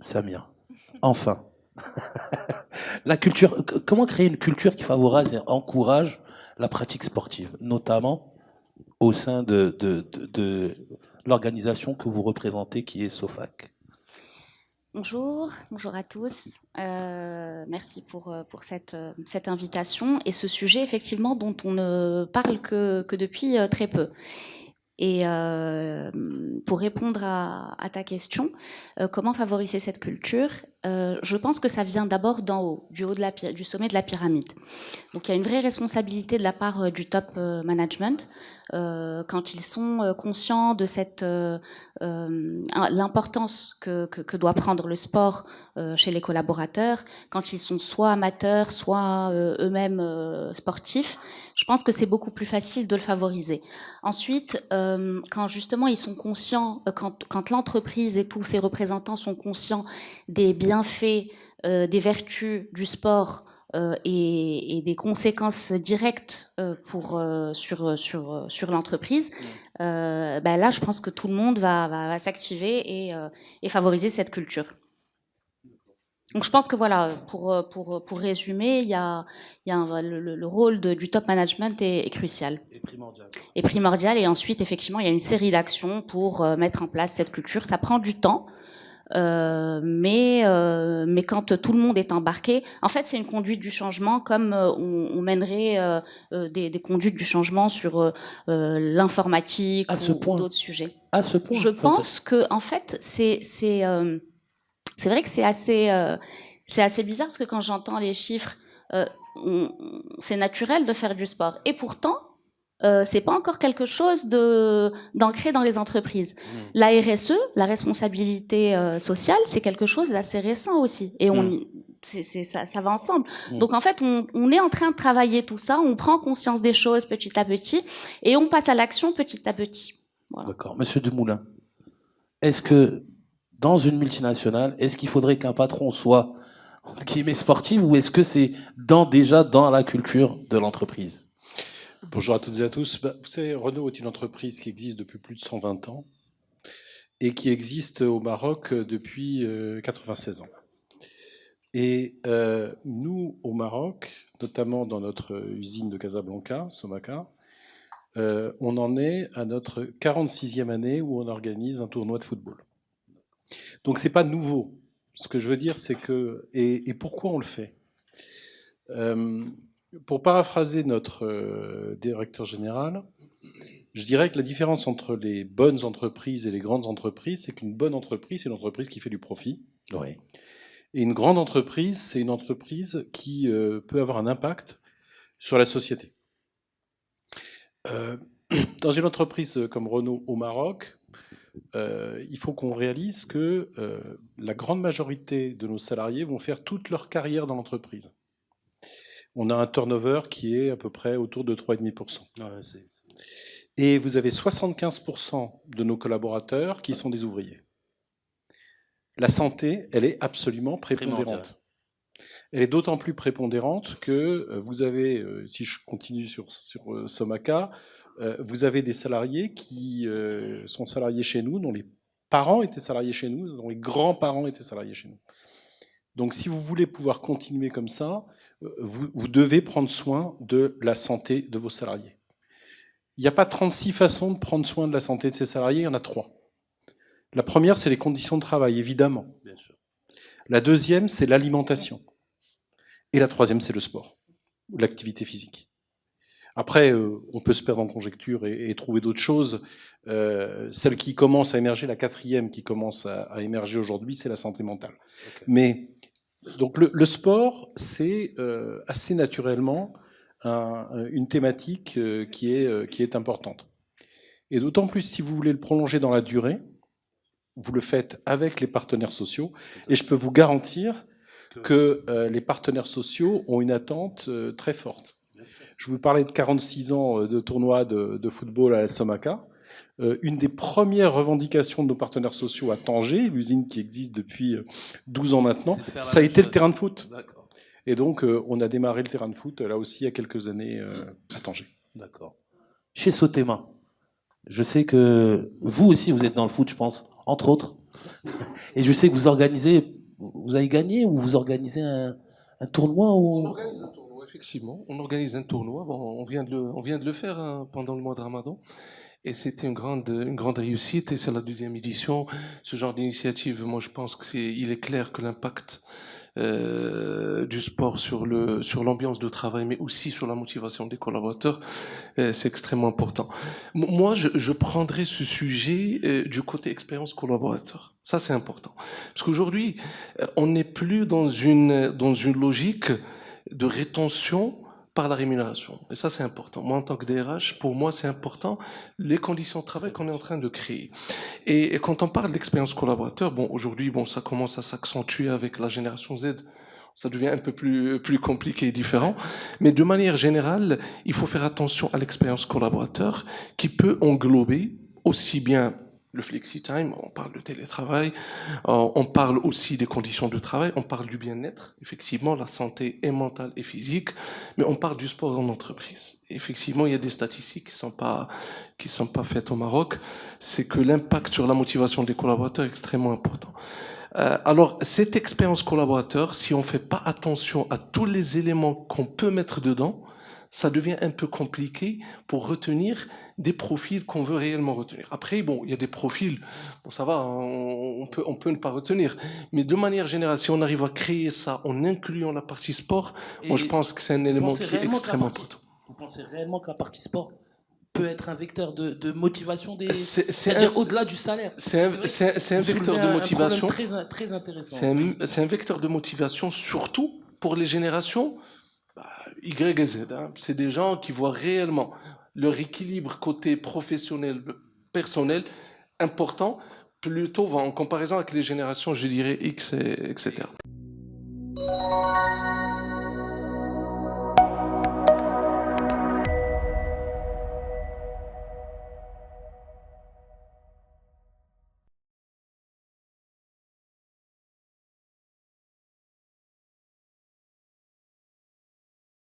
Samir, enfin. La culture, comment créer une culture qui favorise et encourage la pratique sportive, notamment au sein de l'organisation que vous représentez, qui est SOFAC? Bonjour à tous. Merci pour cette invitation et ce sujet effectivement dont on ne parle que depuis très peu. Et pour répondre à ta question, comment favoriser cette culture? Je pense que ça vient d'abord d'en haut, du du sommet de la pyramide. Donc il y a une vraie responsabilité de la part du top management quand ils sont conscients de l'importance que doit prendre le sport chez les collaborateurs, quand ils sont soit amateurs, soit eux-mêmes sportifs. Je pense que c'est beaucoup plus facile de le favoriser. Ensuite, quand justement ils sont conscients, quand l'entreprise et tous ses représentants sont conscients des bienfaits, des vertus du sport et des conséquences directes sur l'entreprise, là, je pense que tout le monde va s'activer et favoriser cette culture. Donc je pense que voilà, pour résumer, le rôle du top management est crucial. Et primordial. Et ensuite, effectivement, il y a une série d'actions pour mettre en place cette culture. Ça prend du temps. Mais quand tout le monde est embarqué, en fait, c'est une conduite du changement, comme on mènerait des conduites du changement sur l'informatique ou d'autres sujets. À ce point. Je pense que, en fait, c'est vrai que c'est assez bizarre parce que quand j'entends les chiffres, c'est naturel de faire du sport. Et pourtant, c'est pas encore quelque chose d'ancré dans les entreprises. La RSE, la responsabilité sociale, c'est quelque chose d'assez récent aussi. Et ça va ensemble. Donc en fait, on est en train de travailler tout ça, on prend conscience des choses petit à petit et on passe à l'action petit à petit. Voilà. D'accord. Monsieur Dumoulin, est-ce que dans une multinationale, est-ce qu'il faudrait qu'un patron soit qui est sportif ou est-ce que c'est déjà dans la culture de l'entreprise? Bonjour à toutes et à tous. Vous savez, Renault est une entreprise qui existe depuis plus de 120 ans et qui existe au Maroc depuis 96 ans. Et nous, au Maroc, notamment dans notre usine de Casablanca, Somaca, on en est à notre 46e année où on organise un tournoi de football. Donc c'est pas nouveau. Ce que je veux dire, c'est que... Et pourquoi on le fait? Pour paraphraser notre directeur général, je dirais que la différence entre les bonnes entreprises et les grandes entreprises, c'est qu'une bonne entreprise, c'est une entreprise qui fait du profit. Oui. Et une grande entreprise, c'est une entreprise qui peut avoir un impact sur la société. Dans une entreprise comme Renault au Maroc, il faut qu'on réalise que la grande majorité de nos salariés vont faire toute leur carrière dans l'entreprise. On a un turnover qui est à peu près autour de 3,5%. Ouais, et vous avez 75% de nos collaborateurs qui sont des ouvriers. La santé, elle est absolument prépondérante. Elle est d'autant plus prépondérante que vous avez, si je continue sur Somaca, vous avez des salariés qui sont salariés chez nous, dont les parents étaient salariés chez nous, dont les grands-parents étaient salariés chez nous. Donc si vous voulez pouvoir continuer comme ça, vous devez prendre soin de la santé de vos salariés. Il n'y a pas 36 façons de prendre soin de la santé de ses salariés, il y en a 3. La première, c'est les conditions de travail, évidemment. Bien sûr. La deuxième, c'est l'alimentation. Et la troisième, c'est le sport, l'activité physique. Après, on peut se perdre en conjecture et trouver d'autres choses. Celle qui commence à émerger, la quatrième qui commence à émerger aujourd'hui, c'est la santé mentale. Okay. Mais donc le sport, c'est assez naturellement une thématique qui est importante. Et d'autant plus si vous voulez le prolonger dans la durée, vous le faites avec les partenaires sociaux. Et je peux vous garantir que les partenaires sociaux ont une attente très forte. Je vous parlais de 46 ans de tournoi de football à la Somaca. Une des premières revendications de nos partenaires sociaux à Tanger, l'usine qui existe depuis 12 ans maintenant, ça a été le terrain de foot. Et donc, on a démarré le terrain de foot, là aussi, il y a quelques années, à Tanger. D'accord. Chez Sotema, je sais que vous aussi, vous êtes dans le foot, je pense, entre autres. Et je sais que vous organisez vous avez gagné ou vous organisez un tournoi On ou... organise un tournoi, effectivement. On organise un tournoi. Bon, on vient de le faire hein, pendant le mois de Ramadan. Et c'était une grande réussite. Et c'est la deuxième édition. Ce genre d'initiative, moi, je pense il est clair que l'impact du sport sur l'ambiance de travail, mais aussi sur la motivation des collaborateurs, c'est extrêmement important. Moi, je prendrais ce sujet du côté expérience collaborateur. Ça, c'est important. Parce qu'aujourd'hui, on n'est plus dans une logique de rétention par la rémunération. Et ça, c'est important. Moi, en tant que DRH, pour moi, c'est important les conditions de travail qu'on est en train de créer. Et quand on parle d'expérience collaborateur, bon, aujourd'hui, bon, ça commence à s'accentuer avec la génération Z. Ça devient un peu plus compliqué et différent. Mais de manière générale, il faut faire attention à l'expérience collaborateur qui peut englober aussi bien le flexi-time, on parle de télétravail, on parle aussi des conditions de travail, on parle du bien-être, effectivement, la santé est mentale et physique, mais on parle du sport en entreprise. Et effectivement, il y a des statistiques qui sont pas faites au Maroc, c'est que l'impact sur la motivation des collaborateurs est extrêmement important. Alors, cette expérience collaborateur, si on fait pas attention à tous les éléments qu'on peut mettre dedans, ça devient un peu compliqué pour retenir des profils qu'on veut réellement retenir. Après, bon, il y a des profils, bon, ça va, on peut ne pas retenir. Mais de manière générale, si on arrive à créer ça en incluant la partie sport, moi je pense que c'est un élément qui est extrêmement important. Vous pensez réellement que la partie sport peut être un vecteur de motivation des... C'est-à-dire au-delà du salaire. C'est un vecteur de motivation. Très intéressant. C'est un vecteur de motivation surtout pour les générations Y et Z. Hein. C'est des gens qui voient réellement leur équilibre côté professionnel, personnel, important, plutôt en comparaison avec les générations, je dirais, X, etc.